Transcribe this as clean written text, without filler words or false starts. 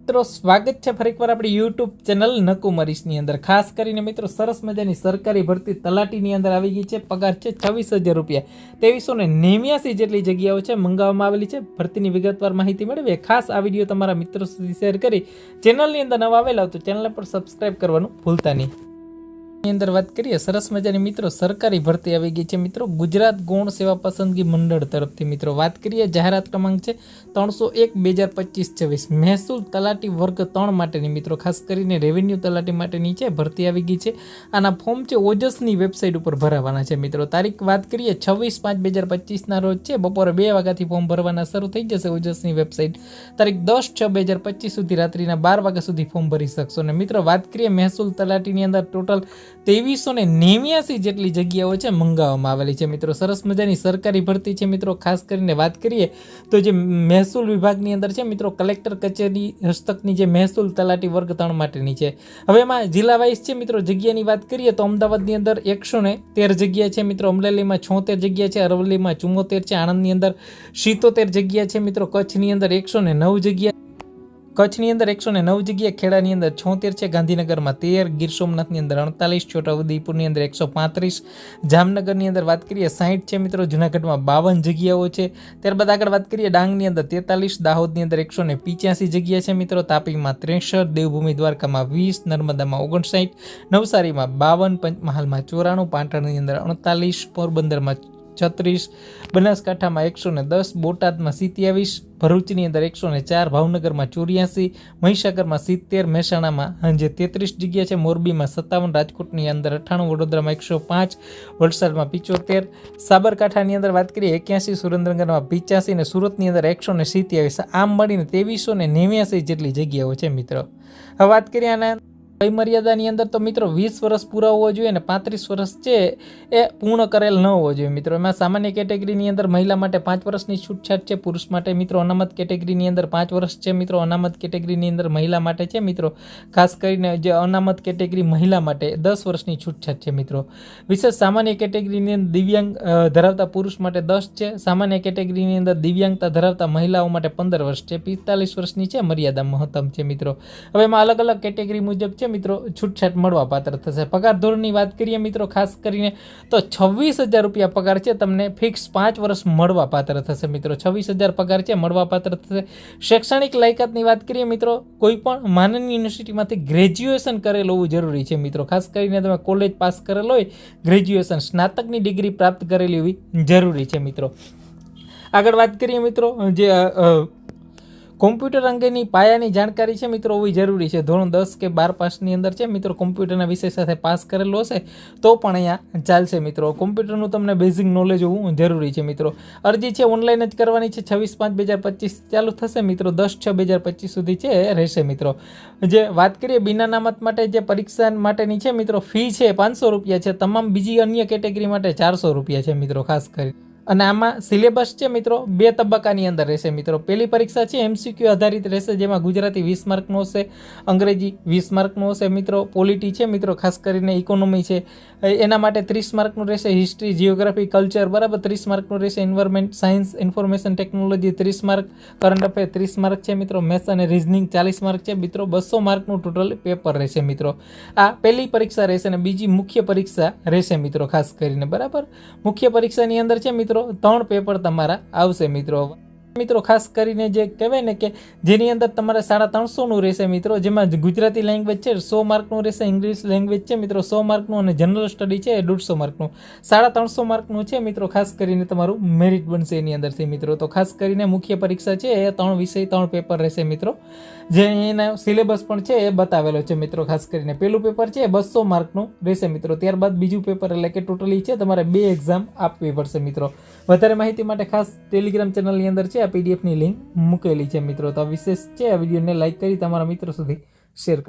મિત્રો સ્વાગત છે ફરીકવાર આપણી યુટ્યુબ ચેનલ નકુમરીશની અંદર। ખાસ કરીને મિત્રો સરસ મજાની સરકારી ભરતી તલાટીની અંદર આવી ગઈ છે। પગાર છે 26,000 રૂપિયા। 2389 જેટલી જગ્યાઓ છે મંગાવવામાં આવેલી છે। ભરતીની વિગતવાર માહિતી મેળવીએ। ખાસ આ વિડીયો તમારા મિત્રો સુધી શેર કરી ચેનલની અંદર નવા આવેલા તો ચેનલને પણ સબસ્ક્રાઇબ કરવાનું ભૂલતા નહીં। અંદર વાત કરીએ સરસ મજાની મિત્રો સરકારી ભરતી આવી ગઈ છે મિત્રો ગુજરાત ગૌણ સેવા પસંદગી મંડળ તરફથી। મિત્રો વાત કરીએ જાહેરાત ક્રમાંક છે 301/2025 મહેસૂલ તલાટી વર્ગ 3 માટેની મિત્રો ખાસ કરીને રેવન્યુ તલાટી માટેની છે ભરતી આવી ગઈ છે। આના ફોર્મ છે ઓજસની વેબસાઇટ ઉપર ભરાવાના છે મિત્રો। તારીખ વાત કરીએ 26/5/2025 ના રોજ છે બપોરે 2 વાગ્યાથી ફોર્મ ભરવાના શરૂ થઈ જશે ઓજસની વેબસાઇટ। તારીખ 10/6/2025 સુધી રાત્રિના 12 વાગ્યા સુધી ફોર્મ ભરી શકશો। અને મિત્રો વાત કરીએ મહેસૂલ તલાટીની અંદર ટોટલ 2389 જેટલી જગ્યાઓ છે મંગાવવામાં આવેલી છે મિત્રો। સરસ મજાની સરકારી ભરતી છે મિત્રો। ખાસ કરીને વાત કરીએ તો જે મહેસૂલ વિભાગની અંદર છે મિત્રો કલેક્ટર કચેરી હસ્તકની જે મહેસૂલ તલાટી વર્ગ 3 માટેની છે। હવે એમાં જિલ્લા વાઇઝ છે મિત્રો જગ્યાની વાત કરીએ તો અમદાવાદની અંદર 113 જગ્યા છે મિત્રો, અમરેલીમાં 76 જગ્યા છે, અરવલ્લીમાં 74 છે, આણંદની અંદર 77 જગ્યા છે મિત્રો, કચ્છની અંદર 109 જગ્યા, કચ્છની અંદર 109 જગ્યા, ખેડાની અંદર 76 છે, ગાંધીનગરમાં 13, ગીર સોમનાથની અંદર 48, છોટાઉદેપુરની અંદર 135, જામનગરની અંદર વાત કરીએ 60 છે મિત્રો, જૂનાગઢમાં 52 જગ્યાઓ છે। ત્યારબાદ આગળ વાત કરીએ ડાંગની અંદર 43, દાહોદની અંદર 185 જગ્યા છે મિત્રો, તાપીમાં 63, દેવભૂમિ દ્વારકામાં 20, નર્મદામાં 59, નવસારીમાં 52, પંચમહાલમાં 94, પાટણની અંદર 48, પોરબંદરમાં 36, બનાસકાંઠામાં 110, બોટાદમાં 27, ભરૂચની અંદર 104, ભાવનગરમાં 84, મહીસાગરમાં 70, મહેસાણામાં 33 જગ્યા છે, મોરબીમાં 57, રાજકોટની અંદર 98, વડોદરામાં 105, વલસાડમાં 75, સાબરકાંઠાની અંદર વાત કરીએ 81, સુરેન્દ્રનગરમાં 85 અને સુરતની અંદર 127। આમ મળીને 2389 જેટલી જગ્યાઓ છે મિત્રો। હવે વાત કરીએ આના વય મર્યાદાની અંદર તો મિત્રો 20 વર્ષ પૂરા હોવો જોઈએ અને 35 વર્ષ છે એ પૂર્ણ કરેલ ન હોવો જોઈએ મિત્રો। એમાં સામાન્ય કેટેગરીની અંદર મહિલા માટે 5 વર્ષની છૂટછાટ છે, પુરુષ માટે મિત્રો અનામત કેટેગરીની અંદર 5 વર્ષ છે મિત્રો, અનામત કેટેગરીની અંદર મહિલા માટે છે મિત્રો ખાસ કરીને જે અનામત કેટેગરી મહિલા માટે 10 વર્ષની છૂટછાટ છે મિત્રો। વિશેષ સામાન્ય કેટેગરીની અંદર દિવ્યાંગ ધરાવતા પુરુષ માટે 10 છે, સામાન્ય કેટેગરીની અંદર દિવ્યાંગતા ધરાવતા મહિલાઓ માટે 15 વર્ષ છે, 45 વર્ષની છે મર્યાદા મહત્તમ છે મિત્રો। હવે એમાં અલગ અલગ કેટેગરી મુજબ છે મિત્રો છૂટછાટ મળવા પાત્ર થશે। પગાર ધોરણની વાત કરીએ મિત્રો ખાસ કરીને તો 26,000 રૂપિયા પગાર છે તમને ફિક્સ 5 વર્ષ મળવા પાત્ર થશે મિત્રો। 26,000 પગાર છે મળવા પાત્ર થશે। શૈક્ષણિક લાયકાતની વાત કરીએ મિત્રો કોઈ પણ માનનીય યુનિવર્સિટીમાંથી ગ્રેજ્યુએશન કરેલું હોવું જરૂરી છે મિત્રો। ખાસ કરીને તમે કોલેજ પાસ કરેલો હોય, ગ્રેજ્યુએશન સ્નાતકની ડિગ્રી પ્રાપ્ત કરેલી હોવી જરૂરી છે મિત્રો। આગળ વાત કરીએ મિત્રો જે કોમ્પ્યુટર અંગેની પાયાની જાણકારી છે મિત્રો હોવી જરૂરી છે। ધોરણ 10 કે 12 પાસની અંદર છે મિત્રો કોમ્પ્યુટરના વિષય સાથે પાસ કરેલો હશે તો પણ અહીંયા ચાલશે મિત્રો। કોમ્પ્યુટરનું તમને બેઝિક નોલેજ હોવું જરૂરી છે મિત્રો। અરજી છે ઓનલાઈન જ કરવાની છે। 26/5/2025 ચાલુ થશે મિત્રો, 10/6/2025 સુધી છે રહેશે મિત્રો। જે વાત કરીએ બિન અનામત માટે જે પરીક્ષા માટેની છે મિત્રો ફી છે 500 રૂપિયા છે, તમામ બીજી અન્ય કેટેગરી માટે 400 રૂપિયા છે મિત્રો ખાસ કરી। અને આમાં સિલેબસ છે મિત્રો 2 તબક્કાની અંદર રહેશે મિત્રો। પહેલી પરીક્ષા છે MCQ આધારિત રહેશે જેમાં ગુજરાતી 20 માર્કનો હશે, અંગ્રેજી 20 માર્કનો હશે મિત્રો, પોલિટી છે મિત્રો ખાસ કરીને ઇકોનોમી છે એના માટે 30 માર્કનું રહેશે, હિસ્ટ્રી, જિયોગ્રાફી, કલ્ચર બરાબર 30 માર્કનું રહેશે, environment science, information technology 30 mark, current affair 30 mark છે મિત્રો, મેથ્સ અને રિઝનિંગ 40 માર્ક છે મિત્રો। 200 માર્કનું ટોટલ પેપર રહેશે મિત્રો। આ પહેલી પરીક્ષા રહેશે અને બીજી મુખ્ય પરીક્ષા રહેશે મિત્રો ખાસ કરીને બરાબર। મુખ્ય પરીક્ષાની અંદર છે મિત્રો 3 પેપર તમારા આવશે મિત્રો ખાસ કરીને જે કહેવાય ને કે જેની અંદર તમારે 350 નું રહેશે મિત્રો, જેમાં ગુજરાતી લેંગ્વેજ છે 100 માર્કનું રહેશે, ઇંગ્લિશ લેંગ્વેજ છે મિત્રો 100 માર્કનું અને જનરલ સ્ટડી છે 150 માર્કનું, 350 માર્કનું છે મિત્રો ખાસ કરીને તમારું મેરિટ બનશે એની અંદરથી મિત્રો। તો ખાસ કરીને મુખ્ય પરીક્ષા છે એ 3 વિષય 3 પેપર રહેશે મિત્રો, જે એના સિલેબસ પણ છે એ બતાવેલો છે મિત્રો। ખાસ કરીને પહેલું પેપર છે 200 માર્કનું રહેશે મિત્રો, ત્યારબાદ બીજું પેપર એટલે કે ટોટલી છે તમારે 2 એક્ઝામ આપવી પડશે મિત્રો। વધારે માહિતી માટે ખાસ ટેલિગ્રામ ચેનલની અંદર છે આ PDF ની લિંક મૂકેલી છે મિત્રો। તો આ વિશેષ છે આ વિડીયોને લાઈક કરી તમારા મિત્રો સુધી શેર કરો।